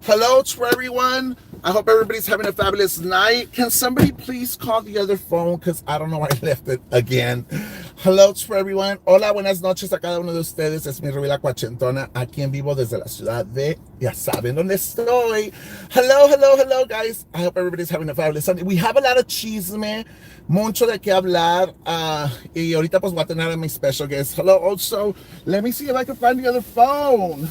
Hello to everyone. I hope everybody's having a fabulous night. Can somebody please call the other phone? Because I don't know why I left it again. Hello to everyone. Hola, buenas noches a cada uno de ustedes. Es mi Rubila Cuachentona, aquí en vivo desde la ciudad de, ya saben dónde estoy. Hello, hello, hello, guys. I hope everybody's having a fabulous Sunday. We have a lot of chisme, mucho de qué hablar. Y ahorita pues voy a tener a my special guest. Hello, also. Let me see if I can find the other phone.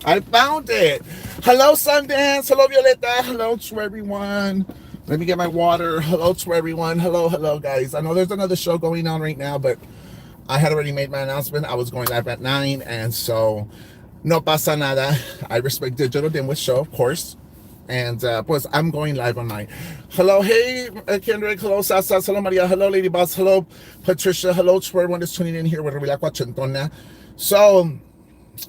I found it. Hello, Sundance. Hello, Violeta. Hello to everyone. Let me get my water. Hello to everyone. Hello, hello, guys. I know there's another show going on right now, but I had already made my announcement. I was going live at 9, and so no pasa nada. I respect Digital Dimwit Show, of course. And pues I'm going live on mine. Hello, hey, Kendrick. Hello, Sasa. Hello, Maria. Hello, Lady Boss. Hello, Patricia. Hello to everyone that's tuning in here with Revila Cuachentona. So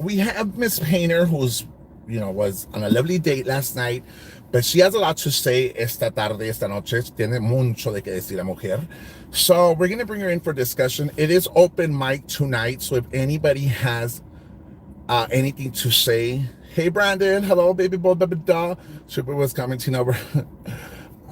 we have Miss Painter, who's, was on a lovely date last night, but she has a lot to say esta tarde, esta noche. Tiene mucho de que decir la mujer. So we're going to bring her in for discussion. It is open mic tonight, so if anybody has anything to say. Hey, Brandon. Hello, baby boy, baby doll. Super was commenting over.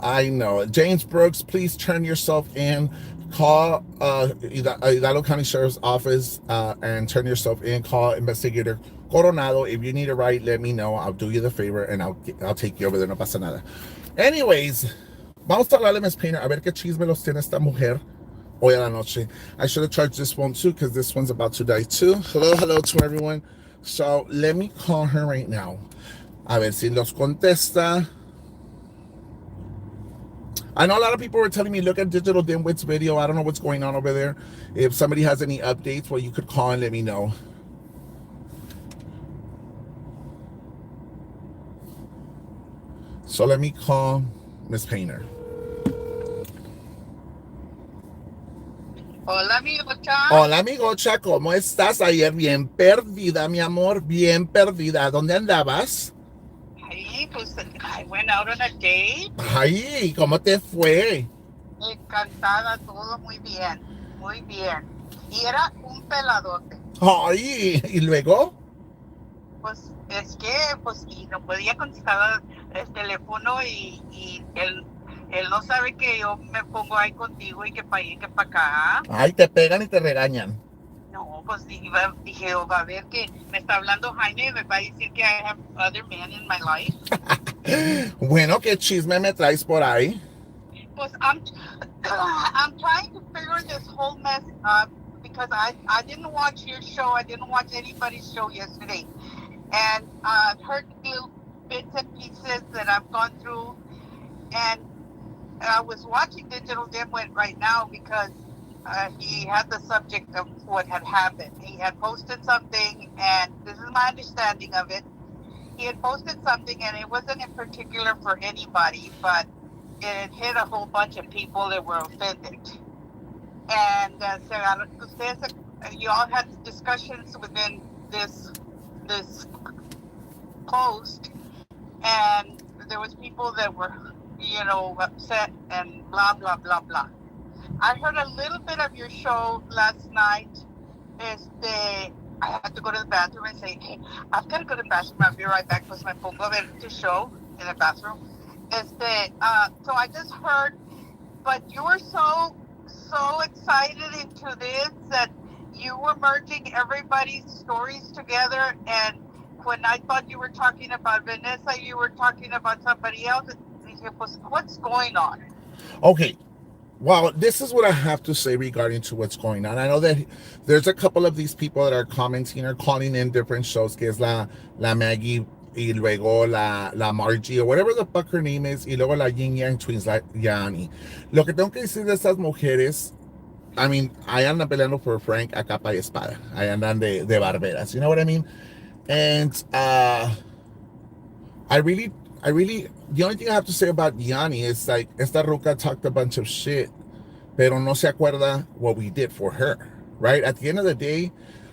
I know. James Brooks, please turn yourself in. Call Hidalgo County Sheriff's Office and turn yourself in. Call Investigator Coronado. If you need a ride, let me know. I'll do you the favor and I'll take you over there. No pasa nada. Anyways, vamos a hablarle a Miss Painter. A ver qué chisme los tiene esta mujer hoy a la noche. I should have charged this one too because this one's about to die too. Hello, hello to everyone. So let me call her right now. A ver si los contesta. I know a lot of people were telling me, look at Digital Dimwit's video. I don't know what's going on over there. If somebody has any updates, well, you could call and let me know. So let me call Miss Painter. Hola, amigocha. Hola, amigocha, ¿cómo estás? Ayer bien perdida, mi amor, bien perdida. ¿Dónde andabas? Ay, pues I went out on a date. Ay, ¿cómo te fue? Encantada, todo muy bien, muy bien. Y era un peladote. Ay, ¿y luego? Pues es que, pues, y no podía contestar el teléfono y él no sabe que yo me pongo ahí contigo y que para allá y que para acá. Ay, te pegan y te regañan. No, pues dije, va a ver que me está hablando Jaime y me va a decir que I have other men in my life. Bueno, ¿qué chisme me traes por ahí? Pues I'm trying to figure this whole mess up because I didn't watch your show. I didn't watch anybody's show yesterday. And I've heard little bits and pieces that I've gone through. And I was watching Digital Dimwit right now because he had the subject of what had happened. He had posted something, and this is my understanding of it. He had posted something, and it wasn't in particular for anybody, but it hit a whole bunch of people that were offended. And you all had discussions within this post, and there was people that were, upset and blah, blah, blah, blah. I heard a little bit of your show last night. I had to go to the bathroom and say, hey, I've got to go to the bathroom. I'll be right back because my pongo a ver tu show in the bathroom. So I just heard, but you were so excited into this that you were merging everybody's stories together. And when I thought you were talking about Vanessa, you were talking about somebody else. What's going on? Okay. Well, this is what I have to say regarding to what's going on. I know that there's a couple of these people that are commenting or calling in different shows, que es la Maggie y luego la Margie, or whatever the fuck her name is, y luego la Yin Yang Twins, la Yani. Lo que tengo que decir de estas mujeres, I mean, ahí andan peleando por Frank a capa y espada. Ahí andan de barberas. You know what I mean? And I really, the only thing I have to say about Yanni is like, esta ruca talked a bunch of shit, pero no se acuerda what we did for her, right? At the end of the day,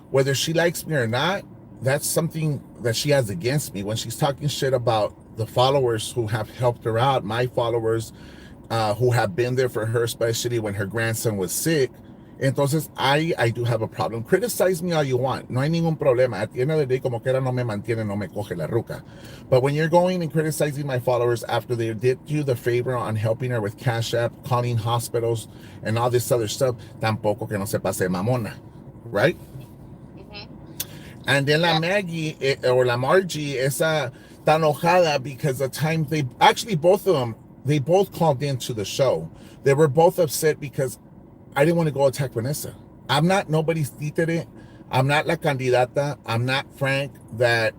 whether she likes me or not, that's something that she has against me. When she's talking shit about the followers who have helped her out, my followers who have been there for her, especially when her grandson was sick, Entonces, I do have a problem. Criticize me all you want. No hay ningún problema. At the end of the day, como quiera no me mantiene, no me coge la ruca. But when you're going and criticizing my followers after they did you the favor on helping her with Cash App, calling hospitals, and all this other stuff, tampoco que no se pase mamona. Right? Mm-hmm. And then la Yeah. Maggie, or la Margie, esa tan enojada because the time they actually both of them, they both called into the show. They were both upset because I didn't want to go attack Vanessa. I'm not nobody's títere. I'm not la candidata. I'm not Frank that,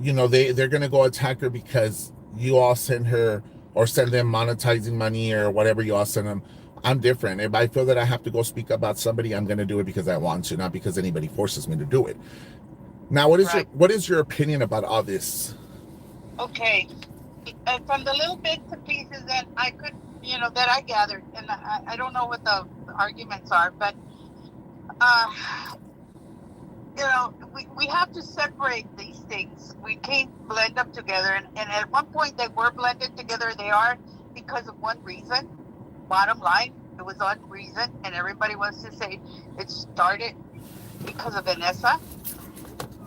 they're going to go attack her because you all send her or send them monetizing money or whatever you all send them. I'm different. If I feel that I have to go speak about somebody, I'm going to do it because I want to, not because anybody forces me to do it. Now, Right. what is your opinion about all this? Okay. From the little bits and pieces that I could, that I gathered, and I don't know what the arguments are, but, uh, we have to separate these things. We can't blend them together. And at one point, they were blended together. They are because of one reason. Bottom line, it was one reason. And everybody wants to say it started because of Vanessa.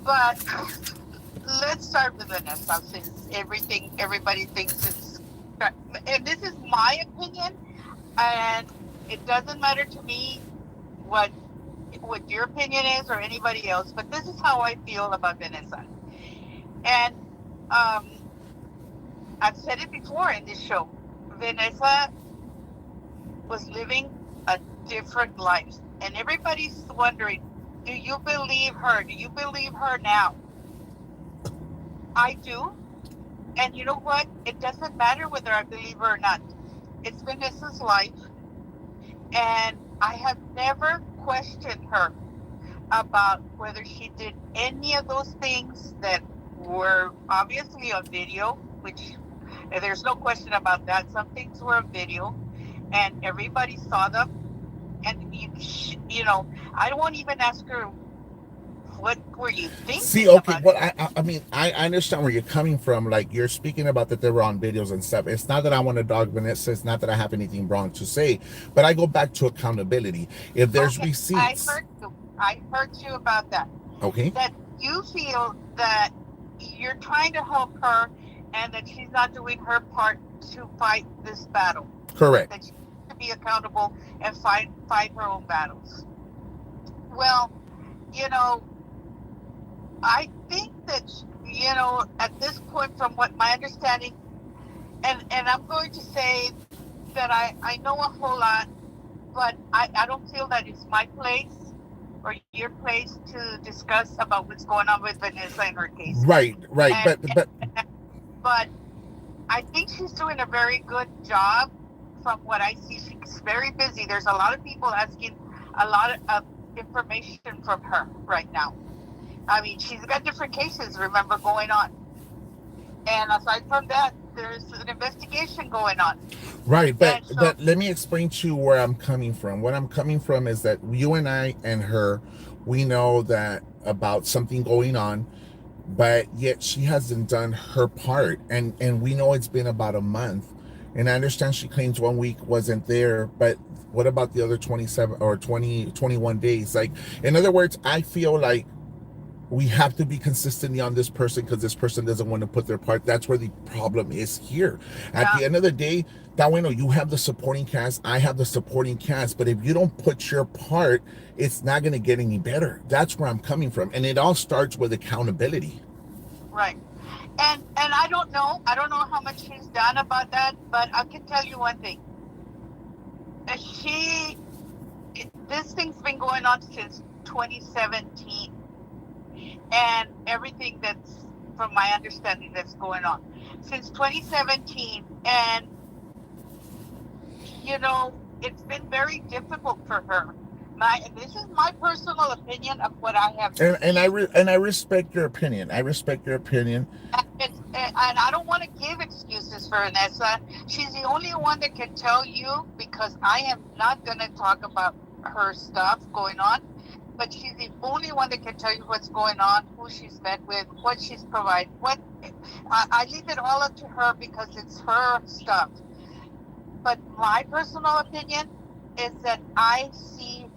But let's start with Vanessa since everybody thinks it's. And this is my opinion. And it doesn't matter to me what your opinion is or anybody else, but this is how I feel about Vanessa. And I've said it before in this show. Vanessa was living a different life. And everybody's wondering, do you believe her? Do you believe her now? I do. And you know what? It doesn't matter whether I believe her or not. It's Vanessa's life. And I have never questioned her about whether she did any of those things that were obviously on video, which there's no question about that. Some things were on video and everybody saw them. And, I won't even ask her, what were you See, thinking okay, about well, it? I mean, I understand where you're coming from. Like, you're speaking about that they were on videos and stuff. It's not that I want to dog Vanessa. It's not that I have anything wrong to say. But I go back to accountability. If there's Okay, I receipts, heard you. I heard you about that. okay? That you feel that you're trying to help her and that she's not doing her part to fight this battle. Correct. That she needs to be accountable and fight her own battles. Well, you know, I think that, at this point, from what my understanding, and I'm going to say that I know a whole lot, but I don't feel that it's my place or your place to discuss about what's going on with Vanessa in her case. Right, right. And, But but I think she's doing a very good job from what I see. She's very busy. There's a lot of people asking a lot of information from her right now. I mean, she's got different cases, remember, going on. And aside from that, there's an investigation going on. right, And so, but let me explain to you where I'm coming from. What I'm coming from is that you and I and her, we know that about something going on, but yet she hasn't done her part, and we know it's been about a month. And I understand she claims 1 week wasn't there, but what about the other 27 or 20 21 days? Like, in other words, I feel like we have to be consistently on this person because this person doesn't want to put their part. That's where the problem is here. At yeah, the end of the day, that way, no, you have the supporting cast, I have the supporting cast, but if you don't put your part, it's not going to get any better. That's where I'm coming from, and it all starts with accountability. right. And I don't know. I don't know how much she's done about that, but I can tell you one thing. She, this thing's been going on since 2017, and everything that's, from my understanding, that's going on since 2017, and it's been very difficult for her. This is my personal opinion of what I have seen. And I respect your opinion. I respect your opinion. And I don't want to give excuses for Vanessa. She's the only one that can tell you, because I am not going to talk about her stuff going on, but she's the only one that can tell you what's going on, who she's met with, what she's provided. I leave it all up to her because it's her stuff. But my personal opinion is that I see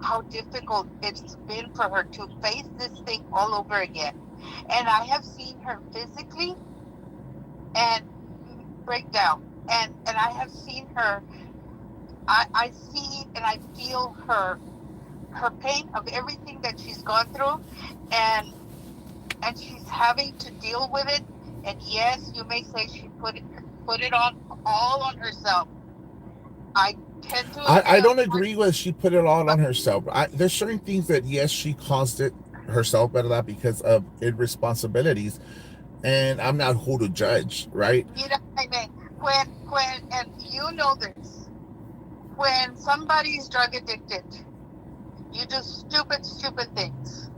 how difficult it's been for her to face this thing all over again. And I have seen her physically and break down. And I have seen her, I see and I feel her pain of everything that she's gone through, and and she's having to deal with it. And yes, you may say she put it on all on herself. I tend to I don't agree, agree with she put it all on but herself. There's certain things that yes, she caused it herself, but that because of irresponsibilities, and I'm not who to judge, right? you know what I mean. When and you know this, when somebody's drug addicted, you do stupid things.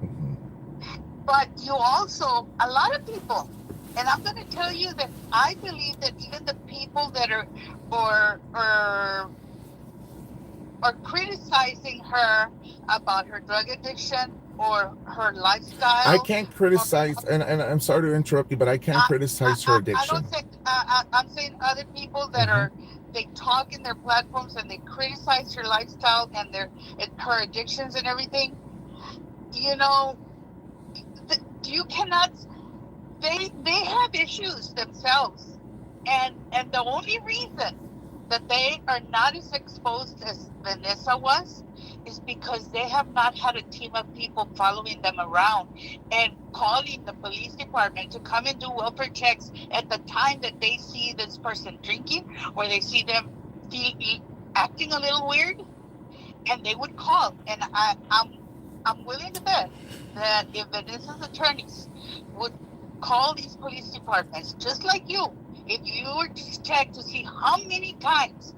But you also, a lot of people, and I'm going to tell you that I believe that even the people that are or or or criticizing her about her drug addiction or her I lifestyle, can't or criticize, and I'm sorry to interrupt you, but I can't criticize her I don't addiction. say I'm saying other people that Hmm. are, they talk in their platforms and they criticize her lifestyle and her addictions and everything. You know, you cannot. They have issues themselves, and the only reason that they are not as exposed as Vanessa was is because they have not had a team of people following them around and calling the police department to come and do welfare checks at the time that they see this person drinking, or they see them feel, acting a little weird, and they would call. And I'm willing to bet that if Vanessa's attorneys would call these police departments, just like you, if you were to check to see how many times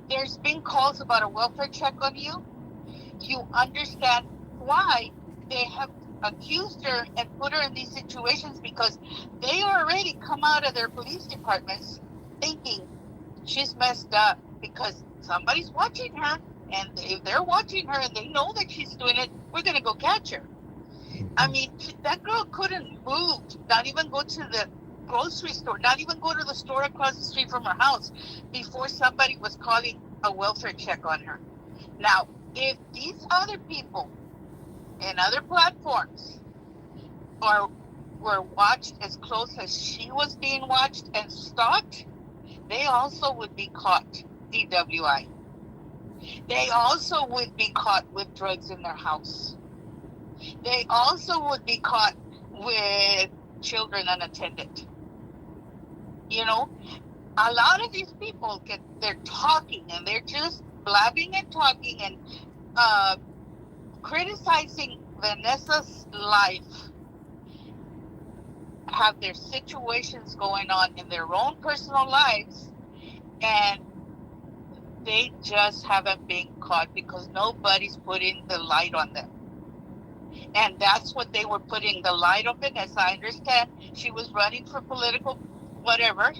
there's been calls about a welfare check on you, you understand why they have accused her and put her in these situations, because they already come out of their police departments thinking she's messed up because somebody's watching her. And if they're watching her and they know that she's doing it, we're going to go catch her. I mean, that girl couldn't move, not even go to the grocery store, not even go to the store across the street from her house before somebody was calling a welfare check on her. Now, if these other people and other platforms are were watched as close as she was being watched and stalked, they also would be caught DWI. They also would be caught with drugs in their house. They also would be caught with children unattended. You know, a lot of these people they're talking and they're just blabbing and talking and uh, criticizing Vanessa's life, have their situations going on in their own personal lives, and they just haven't been caught because nobody's putting the light on them. And that's what they were putting the light on Vanessa. I understand she was running for political whatever,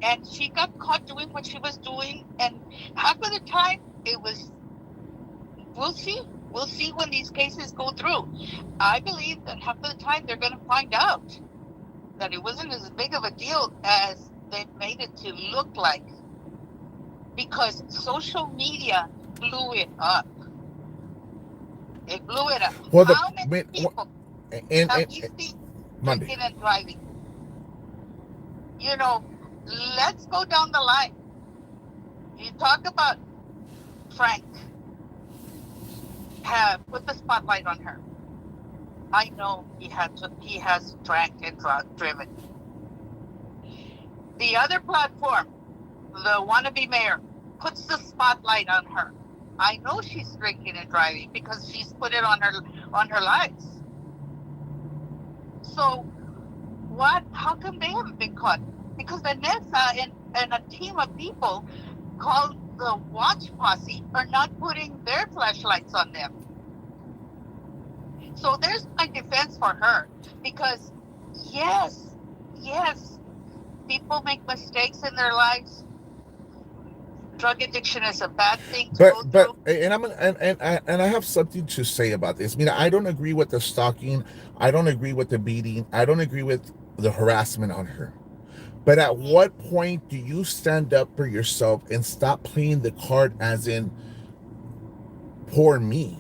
and she got caught doing what she was doing. And half of the time, it was, we'll see. We'll see when these cases go through. I believe that half of the time they're going to find out that it wasn't as big of a deal as they made it to look like, because social media blew it up. It blew it up. Well, How many people have and we seen Monday. drinking and driving? You know, let's go down the line. You talk about Frank have put the spotlight on her. I know he has drank and driven. The other platform, the wannabe mayor, puts the spotlight on her. I know she's drinking and driving because she's put it on her lives. So what? How come they haven't been caught? Because Vanessa and a team of people called the Watch Posse are not putting their flashlights on them. So there's my defense for her, because yes, yes, people make mistakes in their lives. Drug addiction is a bad thing to go But through. and and I have something to say about this. I mean, I don't agree with the stalking. I don't agree with the beating. I don't agree with the harassment on her. But at Mhm. what point do you stand up for yourself and stop playing the card as in poor me?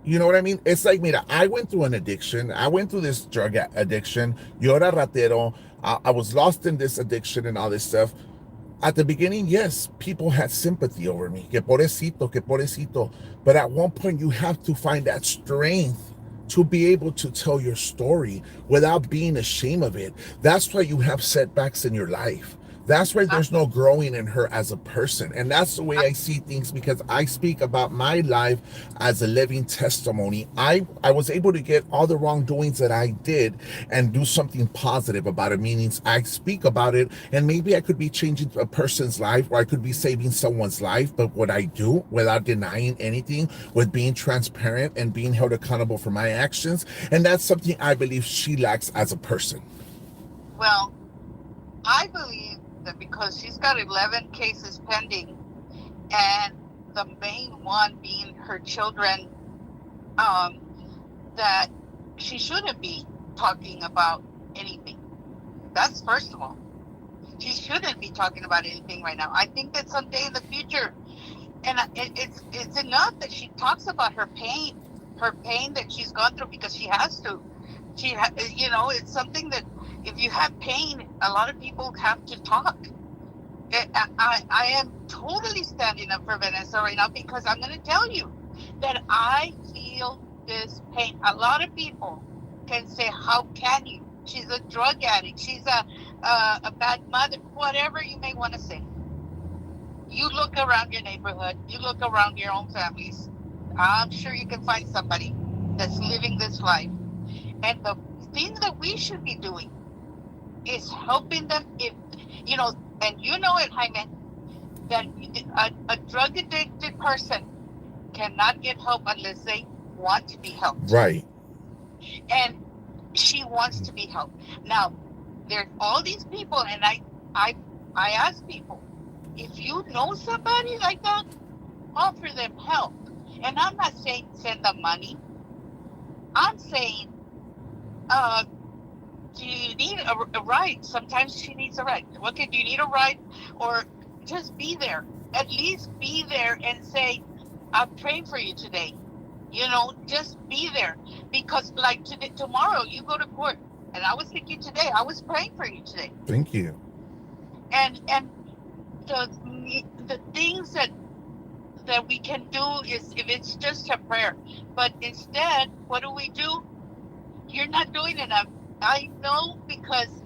You know what I mean? It's like, mira, I went through an addiction. I went through this drug addiction. Yo era ratero. I was lost in this addiction and all this stuff. At the beginning, yes, people had sympathy over me. Que pobrecito, que pobrecito. But at one point, you have to find that strength to be able to tell your story without being ashamed of it. That's why you have setbacks in your life. That's why Uh, there's no growing in her as a person. And that's the way uh, I see things, because I speak about my life as a living testimony. I was able to get all the wrongdoings that I did and do something positive about it, meaning I speak about it, and maybe I could be changing a person's life, or I could be saving someone's life. But what I do, without denying anything, with being transparent and being held accountable for my actions, and that's something I believe she lacks as a person. well, I believe that because she's got 11 cases pending, and the main one being her children, um, that she shouldn't be talking about anything. That's first of all. She shouldn't be talking about anything right now. I think that someday in the future, and it's enough that she talks about her pain that she's gone through, because she has to. It's something that if you have pain, a lot of people have to talk. I am totally standing up for Vanessa right now, because I'm going to tell you that I feel this pain. A lot of people can say, "How can you? She's a drug addict. She's a bad mother." Whatever you may want to say. You look around your neighborhood. You look around your own families. I'm sure you can find somebody that's living this life. And the thing that we should be doing is helping them. If you know, and you know it, Jaime, that a drug addicted person cannot get help unless they want to be helped. Right. And she wants to be helped. Now, there's all these people, and I I ask people, if you know somebody like that, offer them help. And I'm not saying send them money. I'm saying, uh, do you need a ride? Sometimes she needs a ride. Okay, do you need a ride? Or just be there. At least be there and say, I'm praying for you today. Just be there. Because like today, tomorrow you go to court. And I was thinking today, I was praying for you today. Thank you. And the things that we can do is, if it's just a prayer. But instead, what do? You're not doing enough. I know, because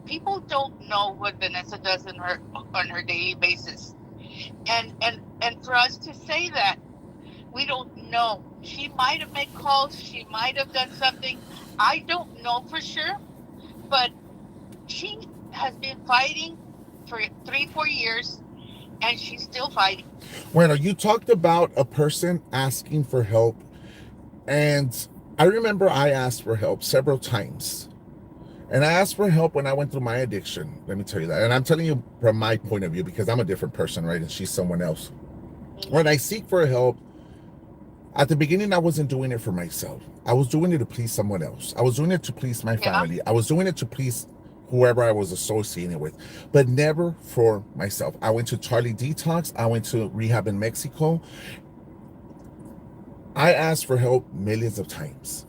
people don't know what Vanessa does on her daily basis. And for us to say that, we don't know. She might have made calls, she might have done something. I don't know for sure, but she has been fighting for 3-4 years, and she's still fighting. Bueno, you talked about a person asking for help, and I remember I asked for help several times. And I asked for help when I went through my addiction. Let me tell you that. And I'm telling you from my point of view, because I'm a different person, right? And she's someone else. When I seek for help, at the beginning, I wasn't doing it for myself. I was doing it to please someone else. I was doing it to please my Yeah. family. I was doing it to please whoever I was associated with, but never for myself. I went to Charlie Detox. I went to rehab in Mexico. I asked for help millions of times.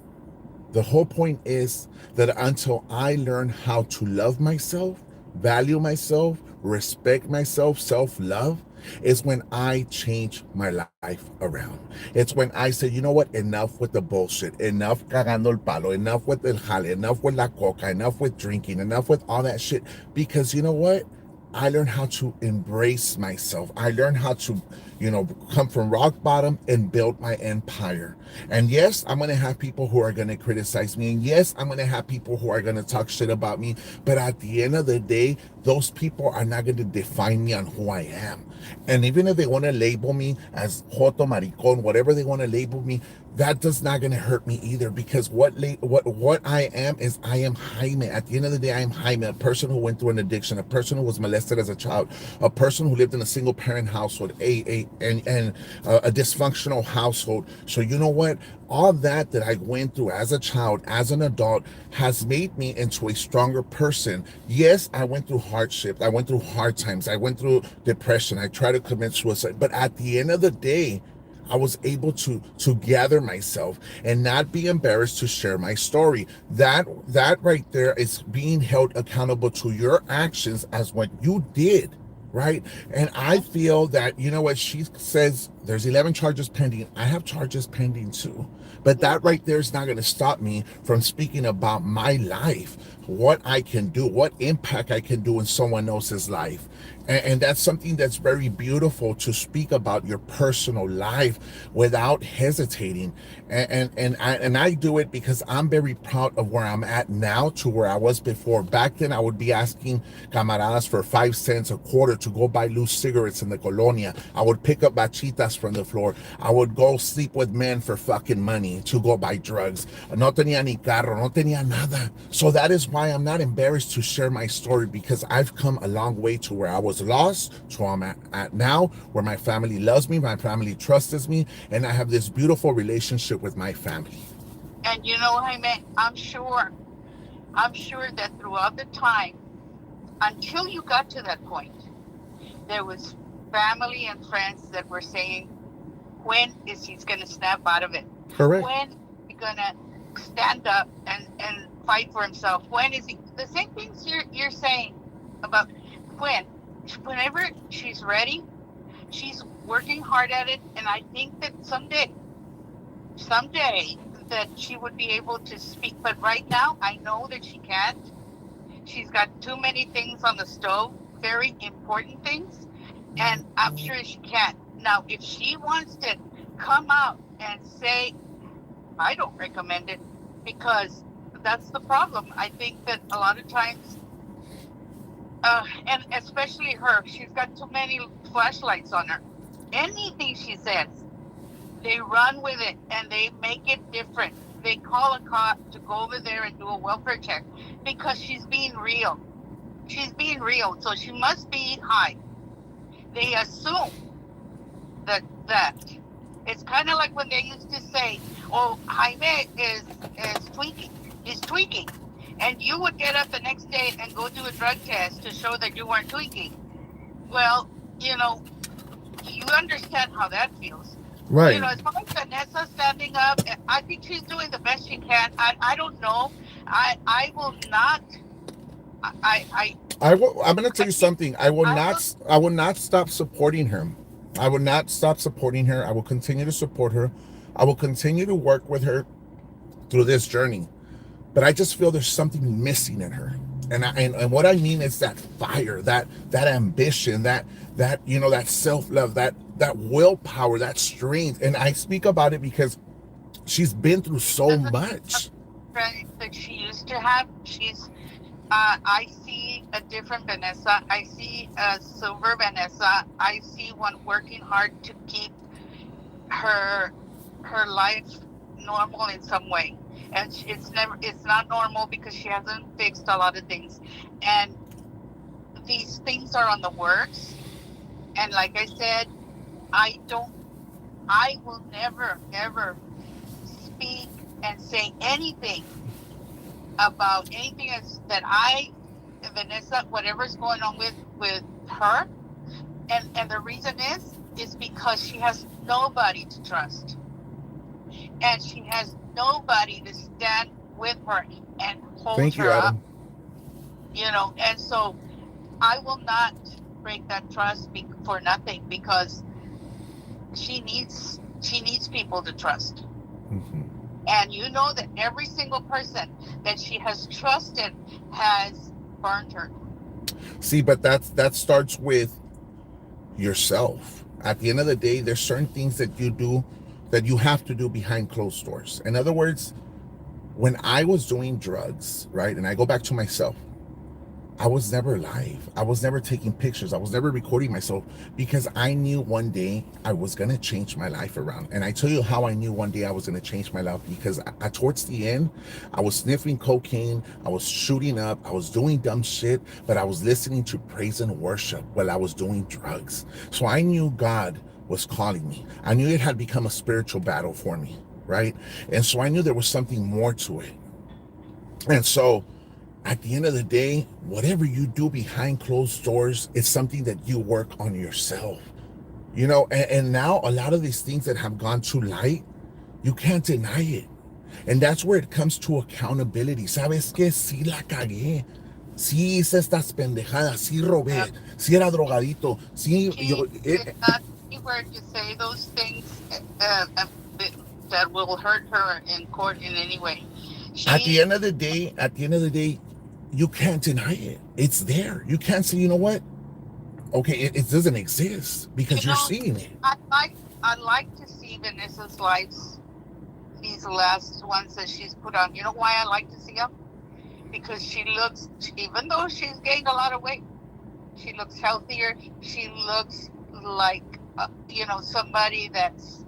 The whole point is that until I learn how to love myself, value myself, respect myself, self love, is when I change my life around. It's when I say, you know what, enough with the bullshit, enough cagando el palo, enough with el jale, enough with la coca, enough with drinking, enough with all that shit. Because you know what? I learned how to embrace myself. I learned how to, come from rock bottom and build my empire. And yes, I'm going to have people who are going to criticize me. And yes, I'm going to have people who are going to talk shit about me. But at the end of the day, those people are not going to define me on who I am. And even if they want to label me as Joto Maricon, whatever they want to label me, that does not going to hurt me either, because what I am is I am Jaime. At the end of the day, I am Jaime, a person who went through an addiction, a person who was molested as a child, a person who lived in a single parent household, a dysfunctional household. So you know what? All that I went through as a child, as an adult, has made me into a stronger person. Yes, I went through hardships. I went through hard times. I went through depression. I tried to commit suicide. But at the end of the day, I was able to gather myself and not be embarrassed to share my story. That right there is being held accountable to your actions as what you did, right? And I feel that, you know what, she says there's 11 charges pending. I have charges pending too. But Yeah. that right there is not going to stop me from speaking about my life, what I can do, what impact I can do in someone else's life. And that's something that's very beautiful, to speak about your personal life without hesitating. And I do it because I'm very proud of where I'm at now to where I was before. Back then, I would be asking camaradas for 5 cents a quarter to go buy loose cigarettes in the colonia. I would pick up bachitas from the floor. I would go sleep with men for fucking money to go buy drugs. No tenía ni carro, no tenía nada. So that is why I'm not embarrassed to share my story, because I've come a long way to where I was lost to where I'm at now, where my family loves me, my family trusts me, and I have this beautiful relationship with my family. And you know, Jaime, I'm sure that throughout the time, until you got to that point, there was family and friends that were saying, when is he going to snap out of it? Correct. When is he going to stand up and fight for himself? When is he? The same things you're saying about whenever she's ready, she's working hard at it. And I think that someday that she would be able to speak. But right now, I know that she can't. She's got too many things on the stove, very important things, and I'm sure she can't. Now, if she wants to come out and say, I don't recommend it, because that's the problem. I think that a lot of times, and especially her, she's got too many flashlights on her. Anything she says, they run with it and they make it different. They call a cop to go over there and do a welfare check because she's being real. She's being real, so she must be high. They assume that it's kind of like when they used to say, "Oh, Jaime is tweaking. He's tweaking," and you would get up the next day and go do a drug test to show that you weren't tweaking. Well, you understand how that feels. Right. As far as Vanessa standing up, I think she's doing the best she can. I don't know. I will not. I'm going to tell you something. I will. I will not stop supporting her. I will not stop supporting her. I will continue to support her. I will continue to work with her through this journey. But I just feel there's something missing in her. And what I mean is that fire, that ambition, that that self-love, that willpower, that strength. And I speak about it because she's been through so much. Strength that she used to have. I see a different Vanessa. I see a silver Vanessa. I see one working hard to keep her life normal in some way. And it's not normal because she hasn't fixed a lot of things. And these things are on the works. And like I said, I will never, ever speak and say anything about anything that Vanessa, whatever's going on with her. And the reason is because she has nobody to trust. And she has nobody to stand with her and hold Thank you, her up. Adam. And so I will not break that trust for nothing, because she needs people to trust. Mm-hmm. And you know that every single person that she has trusted has burned her. See, but that starts with yourself. At the end of the day, there's certain things that you do that you have to do behind closed doors. In other words, when I was doing drugs, right, and I go back to myself, I was never live. I was never taking pictures. I was never recording myself, because I knew one day I was going to change my life around. And I tell you how I knew one day I was going to change my life, because towards the end, I was sniffing cocaine. I was shooting up. I was doing dumb shit, but I was listening to praise and worship while I was doing drugs. So I knew God was calling me. I knew it had become a spiritual battle for me, right? And so I knew there was something more to it. And so at the end of the day, whatever you do behind closed doors is something that you work on yourself. You know, and now a lot of these things that have gone to light, you can't deny it. And that's where it comes to accountability. ¿Sabes qué? Sí la cagué. Sí hice estas pendejadas. Sí Uh, robé. Sí era drogadito. Sí, she did not see where to say those things that will hurt her in court in any way. at the She, end of the day, you can't deny it. It's there. You can't say, you know what? Okay, it doesn't exist you because you're know, seeing it. I like to see Vanessa's lives, these last ones that she's put on. You know why I like to see them? Because she looks, even though she's gained a lot of weight, she looks healthier. She looks like, somebody that's,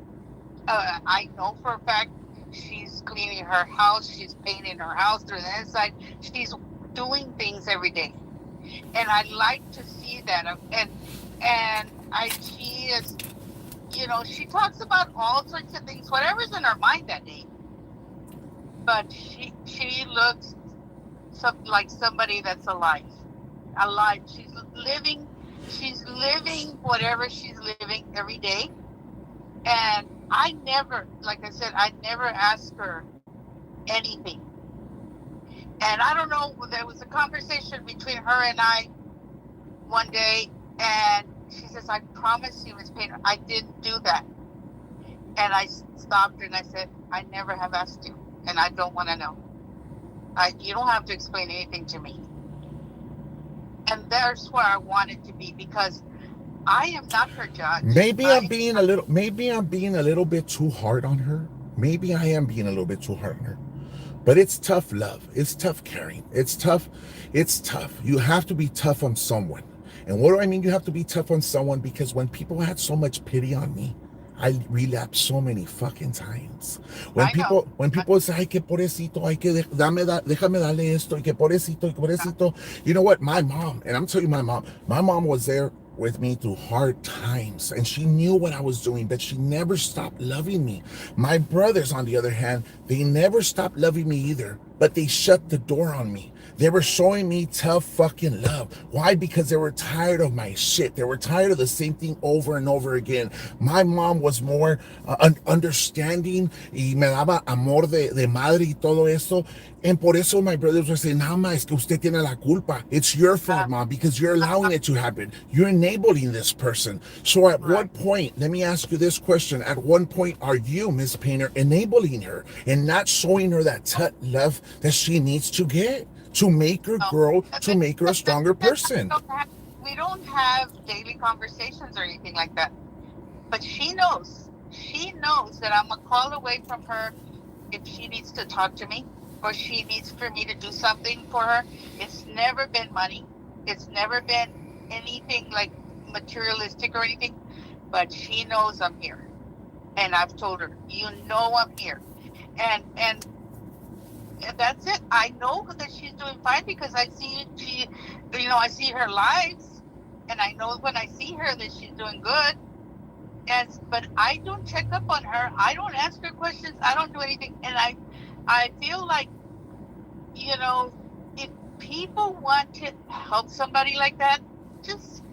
I know for a fact, she's cleaning her house, she's painting her house through the inside. She's doing things every day. And I like to see that. She is, she talks about all sorts of things, whatever's in her mind that day. But she looks like somebody that's alive. Alive. She's living whatever she's living every day. And I never, like I said, I never ask her anything. And I don't know, there was a conversation between her and I one day, and she says, I promise you, Miss Painter, I didn't do that. And I stopped her and I said, I never have asked you, and I don't want to know. You don't have to explain anything to me. And there's where I wanted to be, because I am not her judge. Maybe I'm being a little bit too hard on her. Maybe I am being a little bit too hard on her. But it's tough love. It's tough caring. It's tough. It's tough. You have to be tough on someone. And what do I mean you have to be tough on someone? Because when people had so much pity on me, I relapsed so many fucking times. I know. When people say, ay, que pobrecito, ay, que déjame darle esto, y que pobrecito, y que pobrecito. You know what? My mom, and I'm telling you my mom was there with me through hard times, and she knew what I was doing, but she never stopped loving me. My brothers, on the other hand, they never stopped loving me either, but they shut the door on me. They were showing me tough fucking love. Why? Because they were tired of my shit. They were tired of the same thing over and over again. My mom was more understanding, y me daba amor de madre y todo eso. And por eso my brothers were saying, nada más es que usted tiene la culpa. It's your fault, mom, because you're allowing it to happen. You're enabling this person. So at Right. what point, let me ask you this question. At one point, are you, Miss Painter, enabling her and not showing her that tough love that she needs to get to make her No. grow, And to make her a stronger person? we don't have daily conversations or anything like that. But she knows. She knows that I'm a call away from her if she needs to talk to me or she needs for me to do something for her. It's never been money. It's never been anything like materialistic or anything. But she knows I'm here. And I've told her, you know I'm here. And that's it. I know that she's doing fine because I see her lives, and I know when I see her that she's doing good. But I don't check up on her. I don't ask her questions. I don't do anything. And I feel like, if people want to help somebody like that, just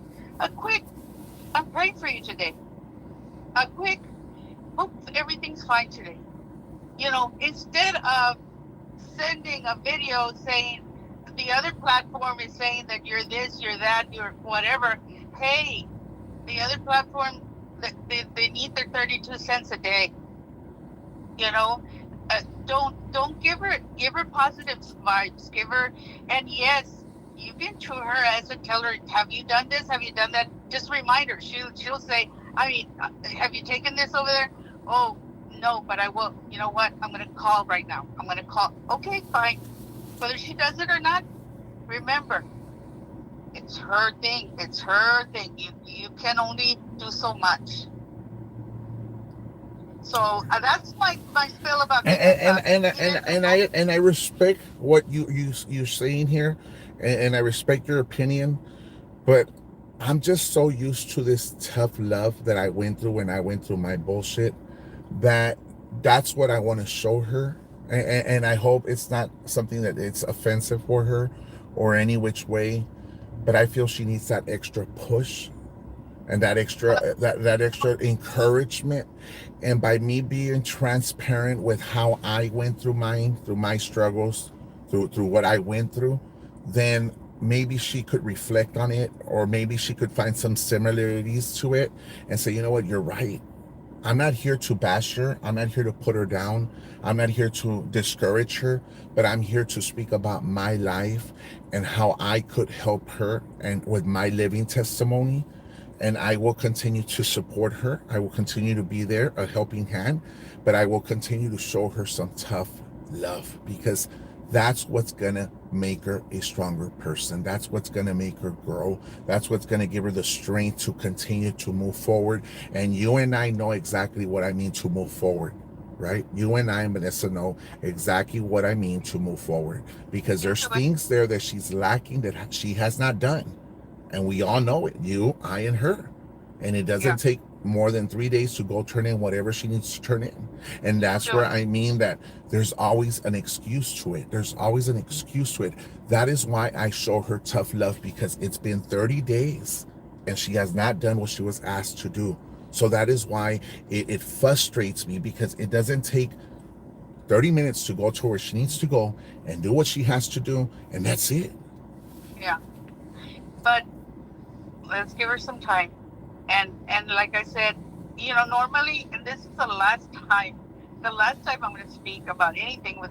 a quick, I'm praying for you today. A quick, hope everything's fine today. Instead of sending a video saying the other platform is saying that you're this, you're that, you're whatever. Hey, the other platform, they need their 32 cents a day. You know, don't give her positive vibes. Give her, and yes, you can to her as a tell her, have you done this? Have you done that? Just remind her. She'll say, I mean, have you taken this over there? Oh, no, but I will. You know what? I'm going to call right now. I'm going to call. Okay, fine. Whether she does it or not, remember, it's her thing. It's her thing. You can only do so much. So that's my spill about Vanessa. And I respect what you're saying here, and I respect your opinion, but I'm just so used to this tough love that I went through when I went through my bullshit that that's what I want to show her, and I hope it's not something that it's offensive for her or any which way, but I feel she needs that extra push and that extra encouragement, and by me being transparent with how I went through mine, through my struggles, through what I went through, then maybe she could reflect on it, or maybe she could find some similarities to it and say, you know what, you're right. I'm not here to bash her. I'm not here to put her down. I'm not here to discourage her, but I'm here to speak about my life and how I could help her and with my living testimony. And I will continue to support her. I will continue to be there, a helping hand, but I will continue to show her some tough love, because that's what's going to make her a stronger person. That's what's going to make her grow. That's what's going to give her the strength to continue to move forward. And you and I know exactly what I mean to move forward, right? You and I, Vanessa, know exactly what I mean to move forward, because there's things there that she's lacking, that she has not done. And we all know it, you, I, and her. And it Yeah. doesn't take more than 3 days to go turn in whatever she needs to turn in. And that's where So, I mean that there's always an excuse to it. There's always an excuse to it. That is why I show her tough love, because it's been 30 days and she has not done what she was asked to do. So that is why it frustrates me, because it doesn't take 30 minutes to go to where she needs to go and do what she has to do. And that's it. yeah. But let's give her some time. And like I said, normally, and this is the last time I'm going to speak about anything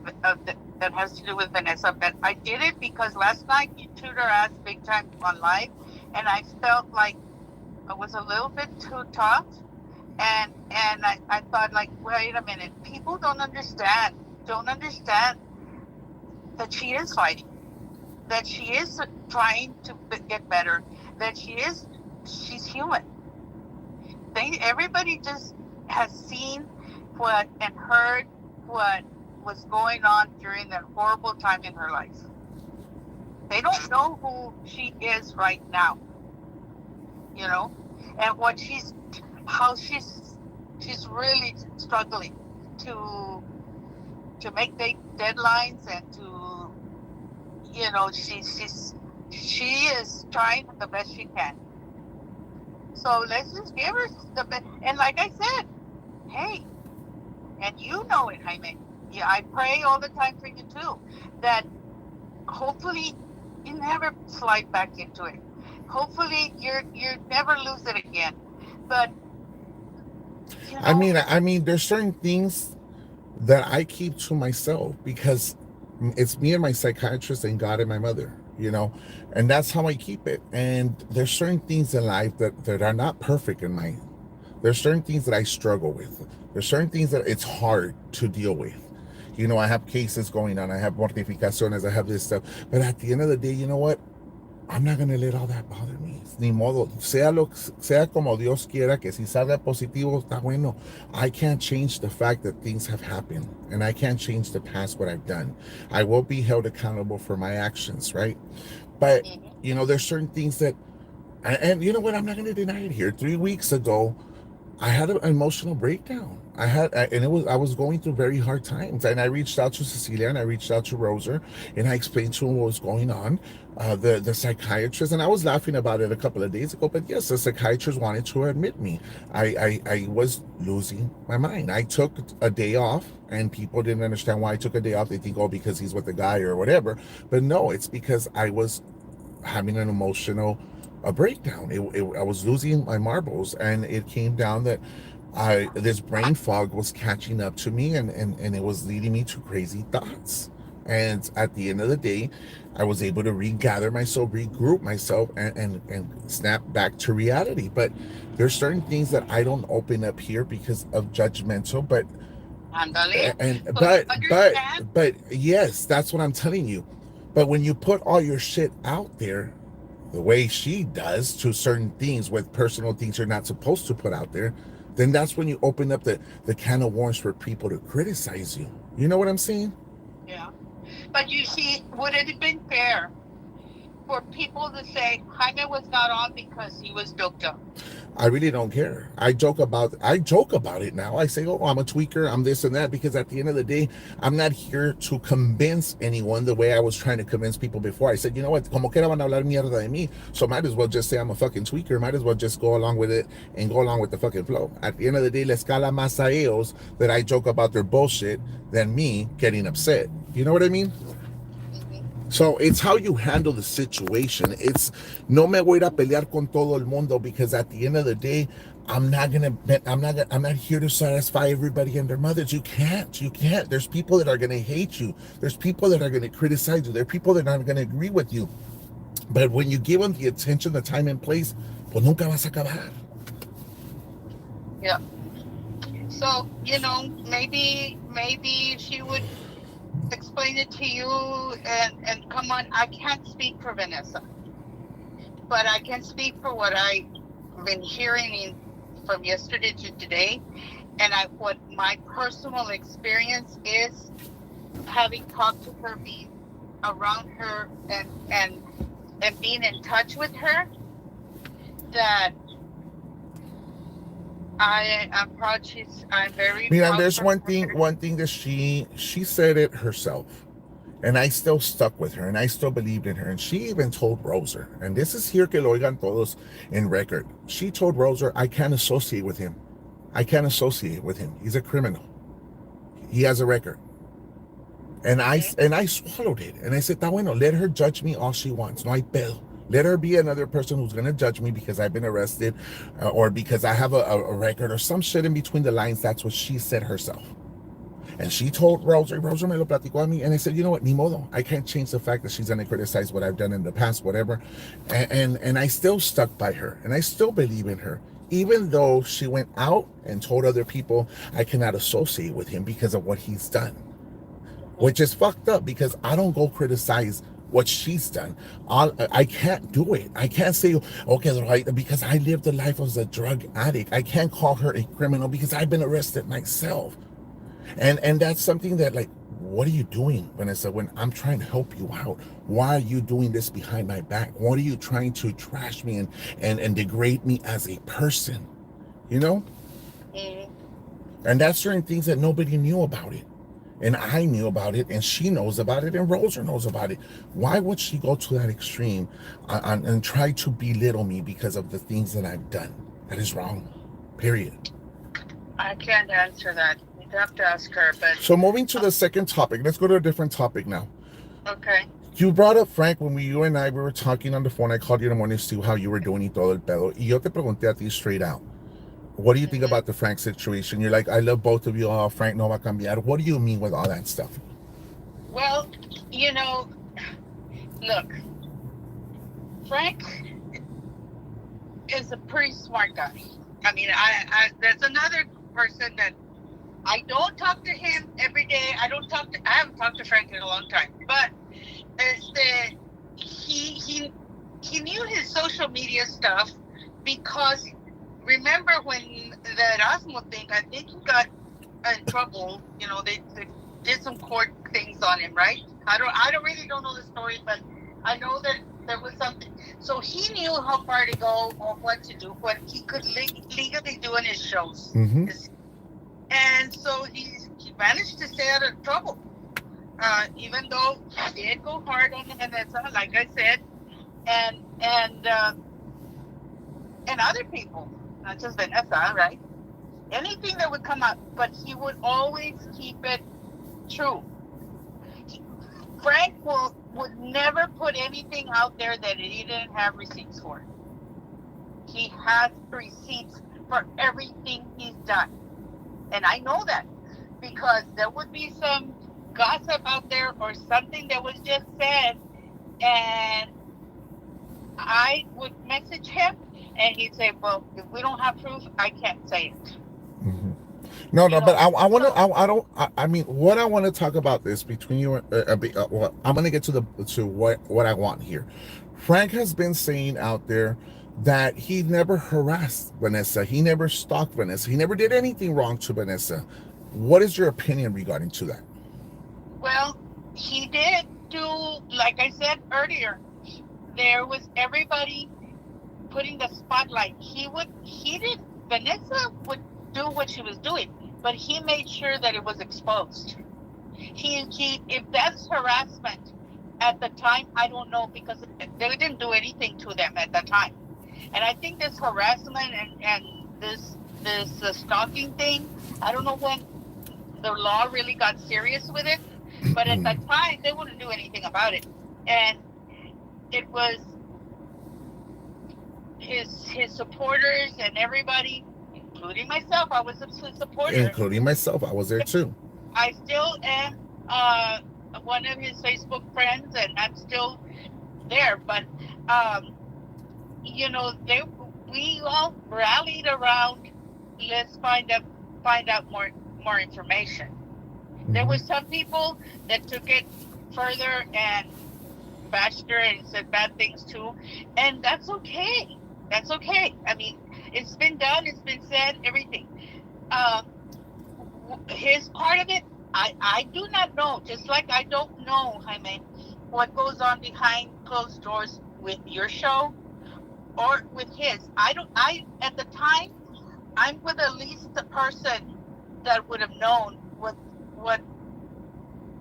that has to do with Vanessa. But I did it because last night you chewed her ass big time on live, and I felt like I was a little bit too tough, and I thought, like, wait a minute, people don't understand that she is fighting, that she is trying to get better, that she's human. Everybody just has seen what and heard what was going on during that horrible time in her life. They don't know who she is right now, and how she's really struggling to make deadlines, and to, she is trying the best she can. So let's just give her the best. And like I said, hey, and you know it, Jaime. Yeah, I pray all the time for you too, that hopefully you never slide back into it. Hopefully you never lose it again. But I mean, there's certain things that I keep to myself, because it's me and my psychiatrist and God and my mother, and that's how I keep it. And there's certain things in life that are not perfect in my. There's certain things that I struggle with. There's certain things that it's hard to deal with. I have cases going on. I have mortificaciones. I have this stuff. But at the end of the day, you know what? I'm not gonna let all that bother me. Ni modo, sea como Dios quiera, que si salga positivo, está bueno. I can't change the fact that things have happened, and I can't change the past, what I've done. I will be held accountable for my actions, right? But there's certain things that, and you know what? I'm not gonna deny it here. 3 weeks ago, I had an emotional breakdown. And I was going through very hard times. And I reached out to Cecilia, and I reached out to Roser, and I explained to them what was going on. The psychiatrist, and I was laughing about it a couple of days ago, but yes, the psychiatrist wanted to admit me. I was losing my mind. I took a day off, and people didn't understand why I took a day off. They think, oh, because he's with the guy or whatever. But no, it's because I was having an emotional a breakdown. I was losing my marbles, and it came down that this brain fog was catching up to me, and it was leading me to crazy thoughts. And at the end of the day, I was able to regather myself, regroup myself, and snap back to reality. But there's certain things that I don't open up here because of judgmental. But Andale. and So you understand? but yes, that's what I'm telling you. But when you put all your shit out there, the way she does, to certain things, with personal things you're not supposed to put out there, then that's when you open up the can of worms for people to criticize you. You know what I'm saying? Yeah. But you see, would it have been fair for people to say Jaime was not on because he was doped up? I really don't care. I joke about it now. I say, "Oh, I'm a tweaker. I'm this and that," because at the end of the day, I'm not here to convince anyone the way I was trying to convince people before. I said, "You know what? Como quiera van a hablar mierda de mí, so might as well just say I'm a fucking tweaker. Might as well just go along with it and go along with the fucking flow." At the end of the day, les cala más a ellos that I joke about their bullshit than me getting upset. You know what I mean? Hmm. So it's how you handle the situation. It's no me voy a ir a pelear con todo el mundo because at the end of the day, I'm not here to satisfy everybody and their mothers. You can't. You can't. There's people that are gonna hate you. There's people that are gonna criticize you. There are people that aren't gonna agree with you. But when you give them the attention, the time and place, pues nunca vas a acabar. Yeah. So, maybe she would explain it to you, and come on, I can't speak for Vanessa, but I can speak for what I've been hearing from yesterday to today, and what my personal experience is, having talked to her, being around her, and being in touch with her, that I'm very Mira, proud there's for her. one thing that she said it herself. And I still stuck with her and I still believed in her. And she even told Roser, and this is here que lo oigan todos in record. She told Roser, I can't associate with him. I can't associate with him. He's a criminal. He has a record. Hmm. And I swallowed it. And I said, "Está bueno, let her judge me all she wants. No hay pedo. Let her be another person who's going to judge me because I've been arrested or because I have a record or some shit in between the lines." That's what she said herself. And she told Roser me lo platicó a mí, and I said, "You know what, ni modo. I can't change the fact that she's going to criticize what I've done in the past, whatever." And I still stuck by her, and I still believe in her. Even though she went out and told other people I cannot associate with him because of what he's done, Hmm. which is fucked up because I don't go criticize what she's done. I can't do it. I can't say, okay, right, because I lived the life as a drug addict. I can't call her a criminal because I've been arrested myself. And that's something that, like, what are you doing, Vanessa, when I'm trying to help you out? Why are you doing this behind my back? What are you trying to trash me and degrade me as a person? You know? Hmm. And that's certain things that nobody knew about it. And I knew about it, and she knows about it, and Roser knows about it. Why would she go to that extreme and try to belittle me because of the things that I've done? That is wrong. Period. I can't answer that. You'd have to ask her, but So moving to uh, the second topic, let's go to a different topic now. okay. You brought up Frank when you and I we were talking on the phone. I called you in the morning to see how you were doing y todo el pedo. Y yo te pregunté a ti straight out. What do you think Hmm. about the Frank situation? You're like, I love both of you. Oh, Frank no va a cambiar. What do you mean with all that stuff? Well, you know, look, Frank is a pretty smart guy. I mean, there's another person that I don't talk to him every day. I haven't talked to Frank in a long time, but it's the he he he knew his social media stuff, because remember when the Erasmo thing, I think he got in trouble. They did some court things on him, right? I don't really don't know the story, but I know that there was something. So he knew how far to go or what to do, what he could legally do in his shows. Mm-hmm. And so he managed to stay out of trouble, even though he did go hard on Vanessa, like I said, and other people, not just Vanessa, right? Anything that would come up, but he would always keep it true. He, Frank would never put anything out there that he didn't have receipts for. He has receipts for everything he's done, and I know that because there would be some gossip out there or something that was just said, and I would message him, and he'd say, "Well, if we don't have proof, I can't say it." Mm-hmm. No, You no, but know, I want to. so I don't. I mean, what I want to talk about this between you. Well, I'm going to get to the to what I want here. Frank has been saying out there that he never harassed Vanessa. He never stalked Vanessa. He never did anything wrong to Vanessa. What is your opinion regarding to that? well, he did do, like I said earlier. There was everybody. putting the spotlight. Vanessa would do what she was doing, but he made sure that it was exposed. If that's harassment at the time, I don't know, because they didn't do anything to them at the time. And I think this harassment and this stalking thing, I don't know when the law really got serious with it, but at that time they wouldn't do anything about it. And it was his supporters and everybody, including myself. I was a supporter. Including myself, I was there too. I still am one of his Facebook friends, and I'm still there. But we all rallied around. Let's find out more information. Mm-hmm. There were some people that took it further and bashed her and said bad things too, and that's okay. That's okay. I mean, it's been done. It's been said. Everything. His part of it, I do not know. Just like I don't know, Jaime, what goes on behind closed doors with your show or with his. At the time, I'm with at least the person that would have known what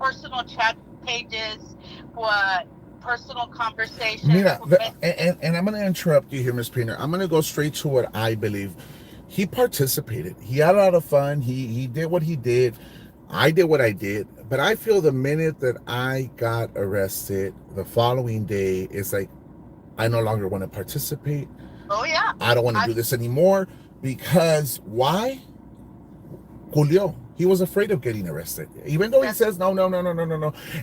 personal chat pages, what personal conversations. Mira, and I'm going to interrupt you here, Miss Painter. I'm going to go straight to what I believe. He participated. He had a lot of fun. He did what he did. I did what I did. But I feel the minute that I got arrested, the following day, it's like, I no longer want to participate. Oh, yeah. I don't want to do this anymore. Because why? Julio. He was afraid of getting arrested. Even though he says, no.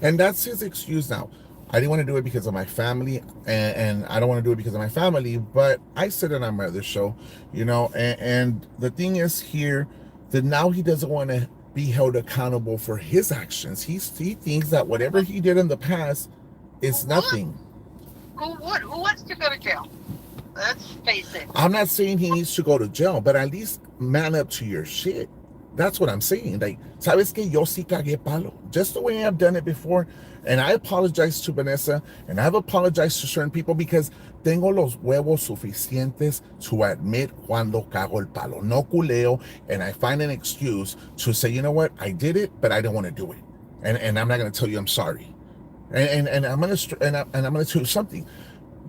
And that's his excuse now. I didn't want to do it because of my family, and I don't want to do it because of my family, but I said it on my other show, and the thing is here that now he doesn't want to be held accountable for his actions. He thinks that whatever he did in the past is nothing. Who would? Who wants to go to jail? Let's face it. I'm not saying he needs to go to jail, but at least man up to your shit. That's what I'm saying. Like, ¿sabes qué? Yo sí cagué palo. Just the way I've done it before. And I apologize to Vanessa, and I've apologized to certain people because tengo los huevos suficientes to admit cuando cago el palo. No culeo, and I find an excuse to say, you know what? I did it, but I don't want to do it. And I'm not going to tell you I'm sorry. And I'm going to tell you something.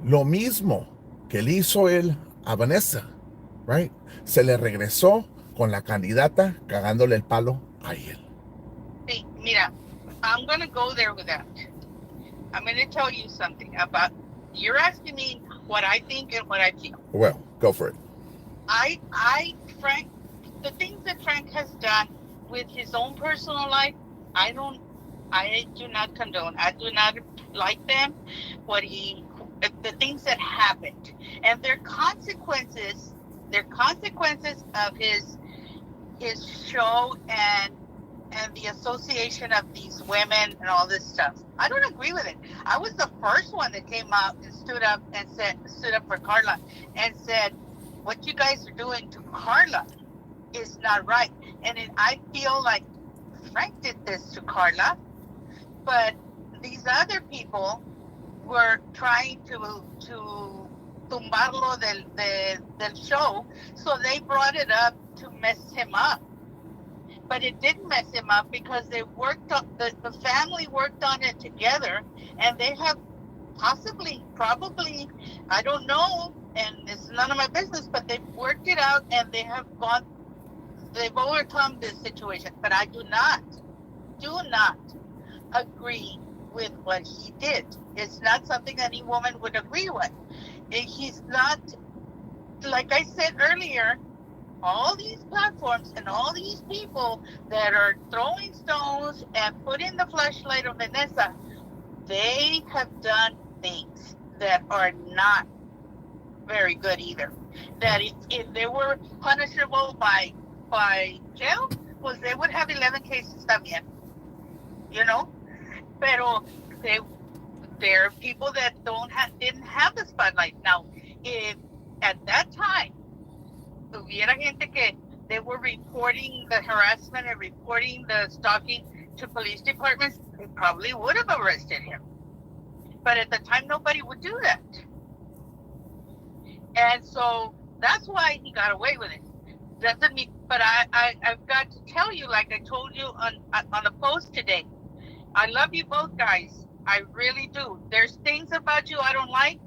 Lo mismo que le hizo él a Vanessa, right? Se le regresó con la candidata cagándole el palo a él. Sí, mira, I'm going to go there with that. I'm going to tell you something about, you're asking me what I think and what I feel. Well, go for it. Frank, the things that Frank has done with his own personal life, I do not condone. I do not like them. The things that happened, and their consequences of his show and the association of these women and all this stuff. I don't agree with it. I was the first one that came out and stood up for Carla and said, what you guys are doing to Carla is not right. And I feel like Frank did this to Carla, but these other people were trying to tumbarlo del show, so they brought it up to mess him up. But it didn't mess him up because they worked on the family worked on it together, and they have probably, I don't know, and it's none of my business, but they've worked it out and they've overcome this situation. But I do not agree with what he did. It's not something any woman would agree with. He's not, like I said earlier, all these platforms and all these people that are throwing stones and putting the flashlight on Vanessa, they have done things that are not very good either. That if they were punishable by jail, well, they would have 11 cases también. Pero there are people that didn't have the spotlight. Now, if at that time hubiera gente que they were reporting the harassment and reporting the stalking to police departments, they probably would have arrested him. But at the time, nobody would do that. And so that's why he got away with it. Doesn't mean, but I've got to tell you, like I told you on the post today, I love you both guys. I really do. There's things about you I don't like,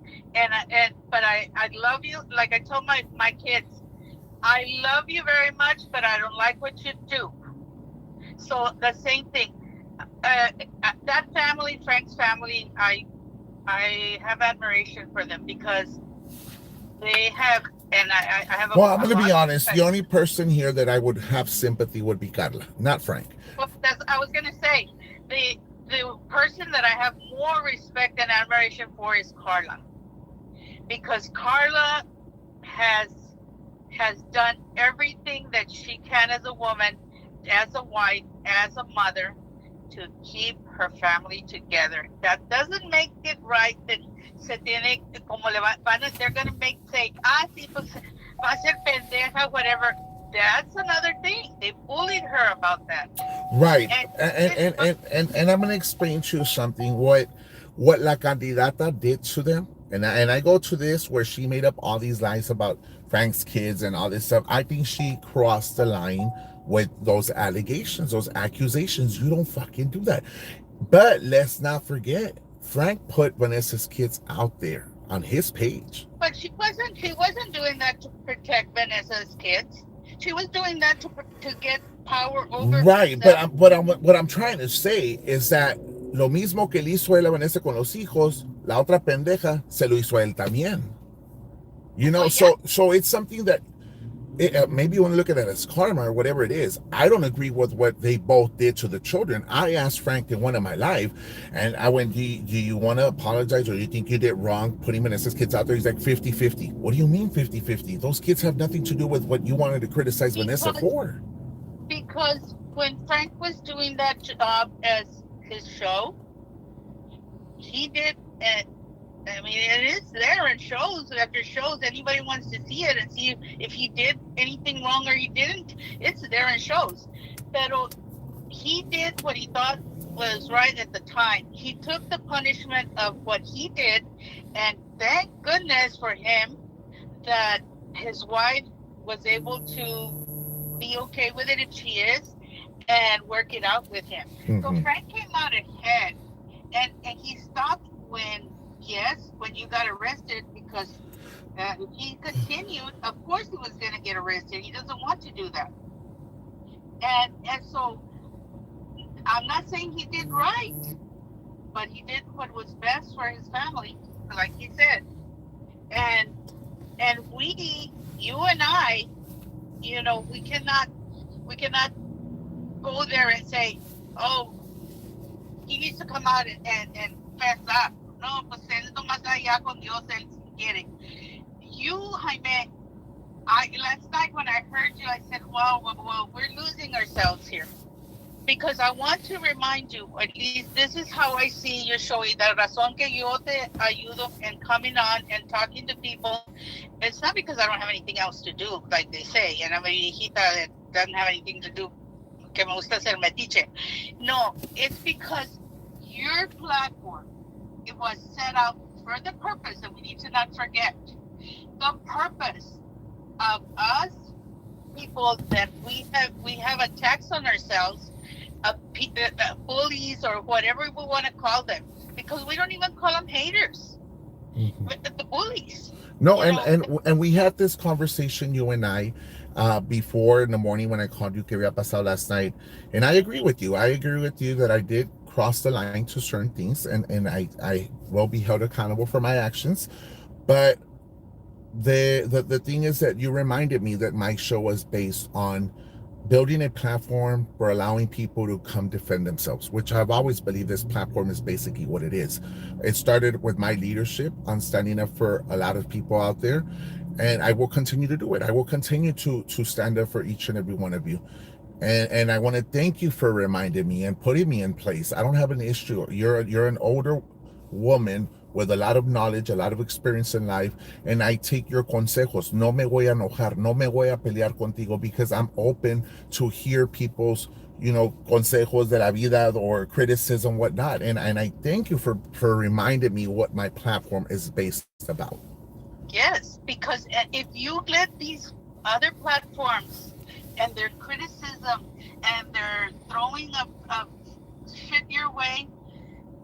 but I love you. Like I told my kids, I love you very much, but I don't like what you do. So the same thing. Uh, that family, Frank's family, I have admiration for them because they have, and I have Well, I'm a going to be lot of honest. The respect. only person here that I would have sympathy would be Carla, not Frank. Well, that's I was gonna say the person that I have more respect and admiration for is Carla, because Carla has has done everything that she can as a woman, as a wife, as a mother, to keep her family together. That doesn't make it right that se tiene como they're gonna make say sí pues va a ser pendeja whatever. That's another thing. They bullied her about that, Right. and And this and and, and, and I'm going to explain to you something what La Candidata did to them. And I go to this where she made up all these lies about Frank's kids and all this stuff. I think she crossed the line with those allegations, those accusations. You don't fucking do that. But let's not forget, Frank put Vanessa's kids out there on his page. But she wasn't doing that to protect Vanessa's kids. She was doing that to get power over Right, but herself. what I'm trying to say is that lo mismo que le hizo él a Vanessa con los hijos, la otra pendeja se lo hizo a él también. You know, Well, yeah, so it's something that maybe you want to look at it as karma or whatever it is. I don't agree with what they both did to the children. I asked Frank in one of my live, and I went, do you want to apologize or do you think you did wrong putting Vanessa's kids out there? He's like 50-50. What do you mean 50-50? Those kids have nothing to do with what you wanted to criticize Vanessa because for. because when Frank was doing that job as his show, he did. I mean, it is there and shows after shows. Anybody wants to see it and see if he did anything wrong or he didn't. It's there and shows. But he did what he thought was right at the time. He took the punishment of what he did, and thank goodness for him that his wife was able to be okay with it if she is and work it out with him. So Mm-hmm. Frank came out ahead, and he stopped when you got arrested because if he continued, of course he was going to get arrested. He doesn't want to do that, and so I'm not saying he did right, but he did what was best for his family, like he said, and you and I, we cannot go there and say, oh, he needs to come out and fess up. No, pues él nomás allá con Dios, él quiere. You, Jaime, last night when I heard you, I said, wow, well, we're losing ourselves here. Because I want to remind you, at least this is how I see your show, y la razón que yo te ayudo and coming on and talking to people, it's not because I don't have anything else to do, like they say, and I'm a viejita that doesn't have anything to do, que me gusta ser metiche. No, it's because your platform, it was set out for the purpose, and we need to not forget the purpose of us people that we have attacks on ourselves, bullies or whatever we want to call them, because we don't even call them haters, Mm-hmm. but the bullies. No, You know, and we had this conversation, you and I, before in the morning when I called you, que había pasado last night, and I agree with you. I agree with you that I did cross the line to certain things, and I will be held accountable for my actions. But the thing is that you reminded me that my show was based on building a platform for allowing people to come defend themselves, which I've always believed this platform is basically what it is. It started with my leadership on standing up for a lot of people out there, and I will continue to do it. I will continue to stand up for each and every one of you. And I want to thank you for reminding me and putting me in place. I don't have an issue. You're an older woman with a lot of knowledge, a lot of experience in life, and I take your consejos. No me voy a enojar, no me voy a pelear contigo because I'm open to hear people's, consejos de la vida or criticism, whatnot. And I thank you for reminding me what my platform is based about. Yes, because if you let these other platforms and their criticism and their throwing of shit your way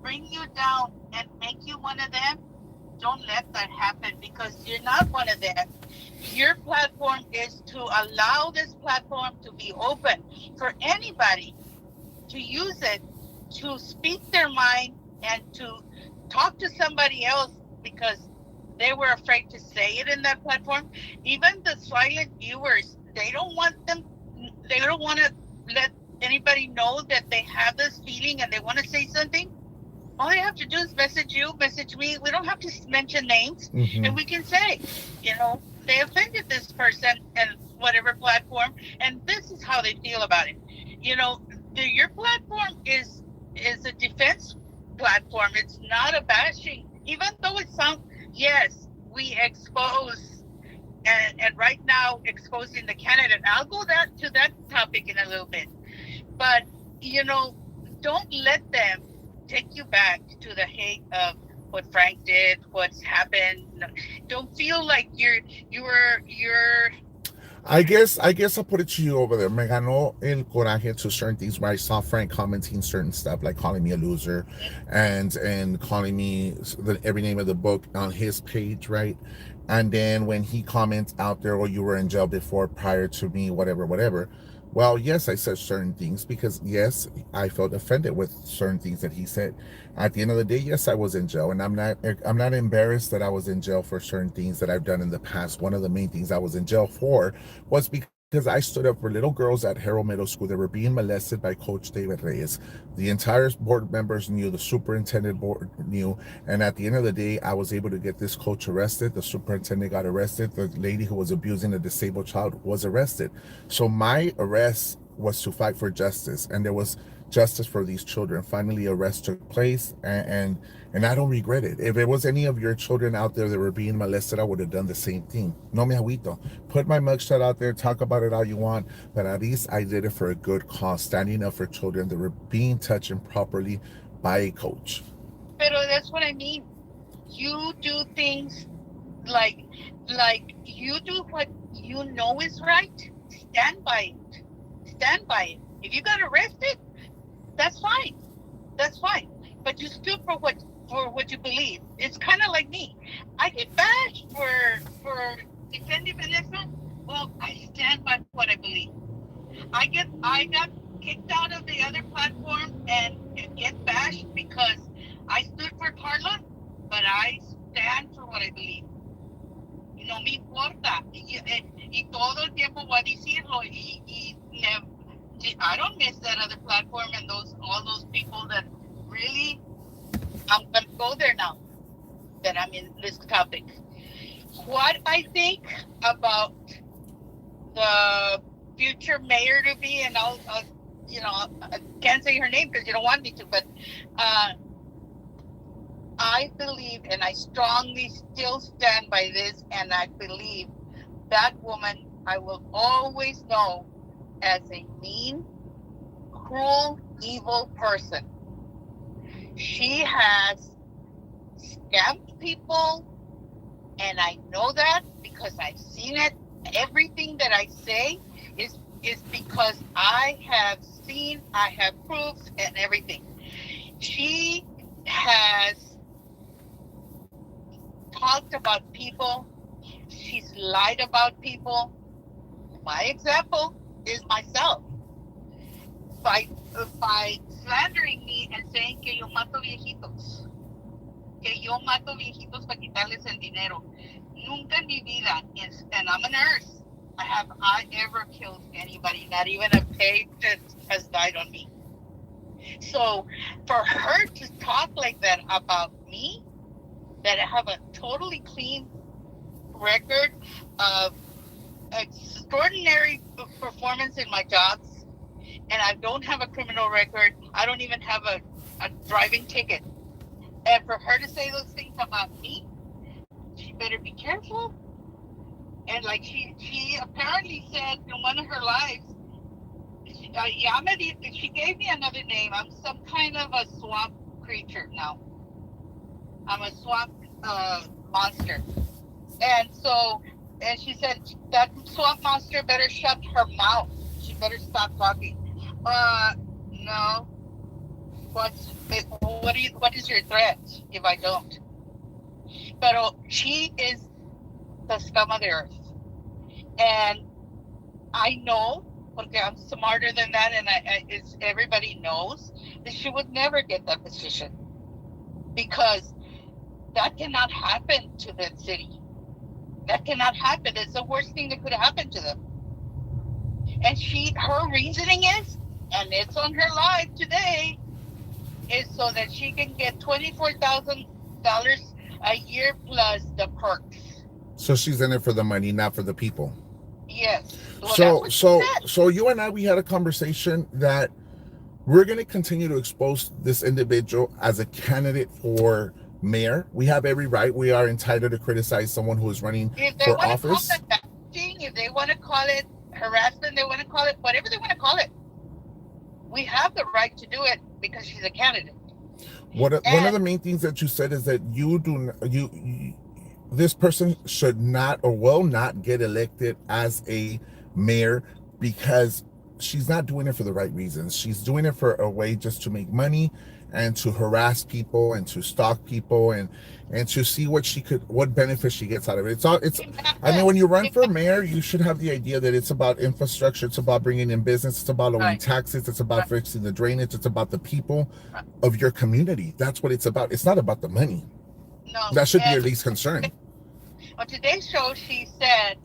bring you down and make you one of them, don't let that happen because you're not one of them. Your platform is to allow this platform to be open for anybody to use it to speak their mind and to talk to somebody else because they were afraid to say it in that platform. Even the silent viewers, they don't want to let anybody know that they have this feeling and they want to say something. All they have to do is message you, message me. We don't have to mention names, Mm-hmm. and we can say, they offended this person and whatever platform, and this is how they feel about it. Your platform is a defense platform. It's not a bashing, even though it sounds. Yes, we expose. And right now exposing the candidate. I'll go to that topic in a little bit. But you know, don't let them take you back to the hate of what Frank did, what's happened. Don't feel like you're. I guess I'll put it to you over there. Me ganó el coraje to certain things where I saw Frank commenting certain stuff, like calling me a loser, and calling me every name of the book on his page, right? And then when he comments out there, "Oh, you were in jail before, prior to me, whatever, whatever." Well, yes, I said certain things because yes, I felt offended with certain things that he said. At the end of the day, yes, I was in jail, and I'm not embarrassed that I was in jail for certain things that I've done in the past. One of the main things I was in jail for was because I stood up for little girls at Harrow Middle School that were being molested by Coach David Reyes. The entire board members knew, the superintendent board knew, and at the end of the day, I was able to get this coach arrested. The superintendent got arrested. The lady who was abusing a disabled child was arrested. So my arrest was to fight for justice, and there was justice for these children. Finally, arrest took place, and I don't regret it. If it was any of your children out there that were being molested, I would have done the same thing. No me agüito. Put my mugshot out there, talk about it all you want, but at least I did it for a good cause, standing up for children that were being touched improperly by a coach. Pero that's what I mean. You do things like you do what you know is right. Stand by it. Stand by it. If you got arrested, that's fine. That's fine. But you stood for what you believe. It's kind of like me. I get bashed for defending Vanessa. Well, I stand by what I believe. I got kicked out of the other platform and get bashed because I stood for Carla, but I stand for what I believe. No me importa. Y todo el tiempo voy a decirlo. I don't miss that other platform and all those people that really. I'm gonna go there now that I'm in this topic. What I think about the future mayor to be, and I can't say her name because you don't want me to, but uh, I believe, and I strongly still stand by this, and I believe that woman I will always know as a mean, cruel, evil person. She has scammed people, and I know that because I've seen it. Everything that I say is because I have seen, I have proof, and everything. She has talked about people. She's lied about people. My example is myself by slandering me and saying que yo mato viejitos, que yo mato viejitos para quitarles el dinero. Nunca en mi vida, and I'm a nurse, have I ever killed anybody. Not even a patient has died on me. So for her to talk like that about me, that I have a totally clean record of extraordinary performance in my jobs, and I don't have a criminal record. I don't even have a driving ticket. And for her to say those things about me, she better be careful. And like she apparently said in one of her lives, she gave me another name. I'm some kind of a swamp creature now. I'm a swamp monster. And so, and she said that swamp monster better shut her mouth. She better stop talking. No. What is your threat if I don't? But she is the scum of the earth, and I know, porque I'm smarter than that, and everybody knows that she would never get that position because that cannot happen to that city. That cannot happen. It's the worst thing that could happen to them. And her reasoning is, and it's on her live today, is so that she can get $24,000 a year plus the perks. So she's in it for the money, not for the people. Yes. Well, so you and I, we had a conversation that we're going to continue to expose this individual as a candidate for mayor. We have every right. We are entitled to criticize someone who is running for office. If they want to call it harassment, they want to call it whatever they want to call it. We have the right to do it because she's a candidate. One of the main things that you said is that this person should not or will not get elected as a mayor because she's not doing it for the right reasons. She's doing it for a way just to make money and to harass people and to stalk people and to see what benefits she gets out of it. I mean, when you run for mayor, you should have the idea that it's about infrastructure, it's about bringing in business, it's about lowering taxes, it's about fixing the drainage, it's about the people of your community. That's what it's about. It's not about the money. No, that should be your least concern. On today's show, she said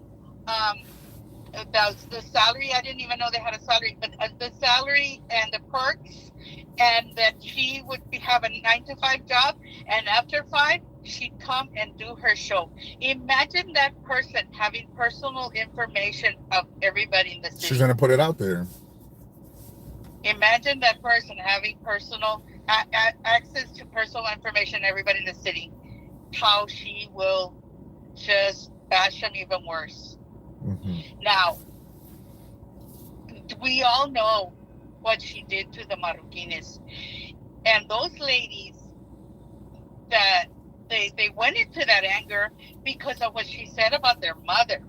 about the salary. I didn't even know they had a salary, but the salary and the perks, and that she would have a 9-to-5 job, and after 5, she'd come and do her show. Imagine that person having personal information of everybody in the city. She's going to put it out there. Imagine that person having personal access to personal information of everybody in the city. How she will just bash them even worse. Mm-hmm. Now, we all know what she did to the Marroquines. And those ladies, that they went into that anger because of what she said about their mother.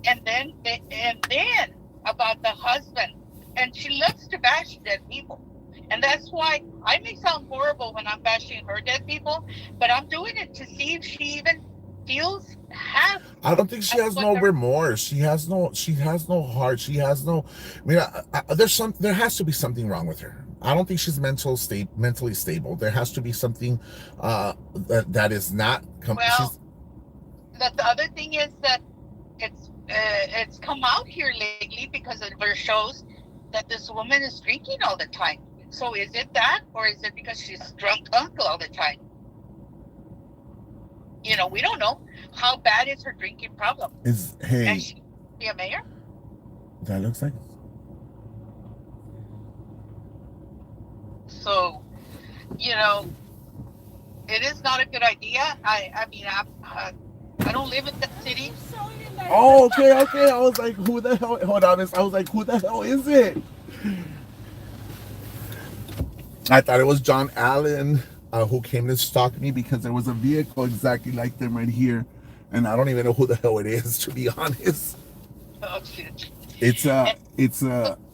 And then about the husband. And she loves to bash dead people. And that's why I may sound horrible when I'm bashing her dead people, but I'm doing it to see if she even feels half. I don't think she has no remorse. She has no heart. She has no. I mean, there has to be something wrong with her. I don't think she's mentally stable. There has to be something that is not. The other thing is that it's come out here lately because of her shows that this woman is drinking all the time. So is it that, or is it because she's drunk uncle all the time? We don't know. How bad is her drinking problem? Hey, she be a mayor? That looks like. So, it is not a good idea. I don't live in that city. Oh, okay. I was like, who the hell? Hold on, I was like, who the hell is it? I thought it was John Allen who came to stalk me because there was a vehicle exactly like them right here, and I don't even know who the hell it is, to be honest. Oh shit! It's I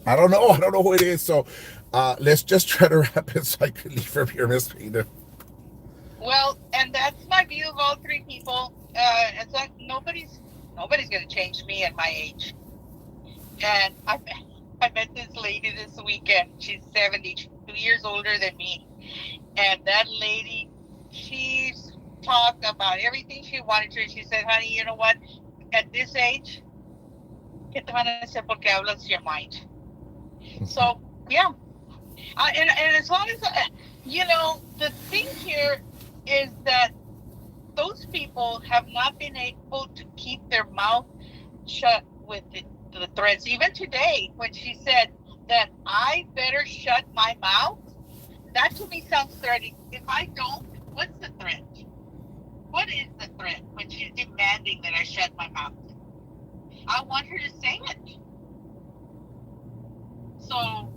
don't know who it is. So let's just try to wrap it so I can leave from here, Miss Peter. Well, and that's my view of all three people. It's like nobody's gonna change me at my age. And I met this lady this weekend. She's 72 years older than me. And that lady, she's talked about everything she wanted to. She said, honey, you know what? At this age, ¿qué te van a hacer porque hablas your mind? So, yeah. And as long as, the thing here is that those people have not been able to keep their mouth shut with the threats. Even today, when she said that I better shut my mouth, that to me sounds threatening. If I don't, what's the threat? What is the threat when she's demanding that I shut my mouth? I want her to say it. So,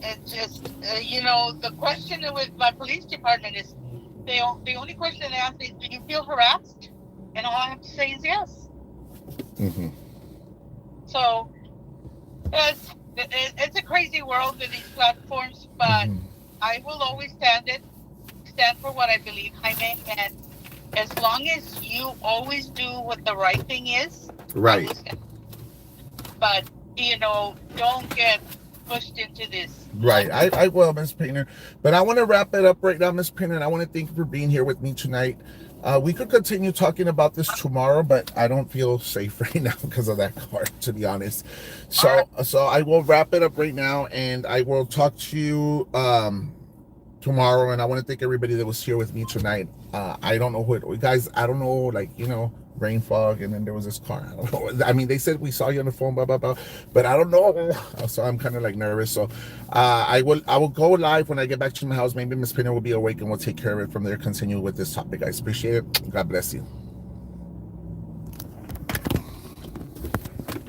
it's just, the question with my police department is, the only question they ask is, do you feel harassed? And all I have to say is yes. Mm-hmm. So it's a crazy world with these platforms, but Mm-hmm. I will always stand for what I believe, Jaime. And as long as you always do what the right thing is, I Right. will stand. But don't get pushed into this Right. life. I will, Miss Painter. But I want to wrap it up right now, Miss Painter, and I want to thank you for being here with me tonight. We could continue talking about this tomorrow, but I don't feel safe right now because of that card, to be honest. All right. So I will wrap it up right now, and I will talk to you tomorrow. And I want to thank everybody that was here with me tonight. I don't know guys. I don't know, like, rain fog, and then there was this car. I don't know. I mean, they said we saw you on the phone, blah blah blah, but I don't know. So I'm kind of like nervous. So I will go live when I get back to my house. Maybe Miss Pena will be awake, and we'll take care of it from there. Continue with this topic, guys. Appreciate it. God bless you.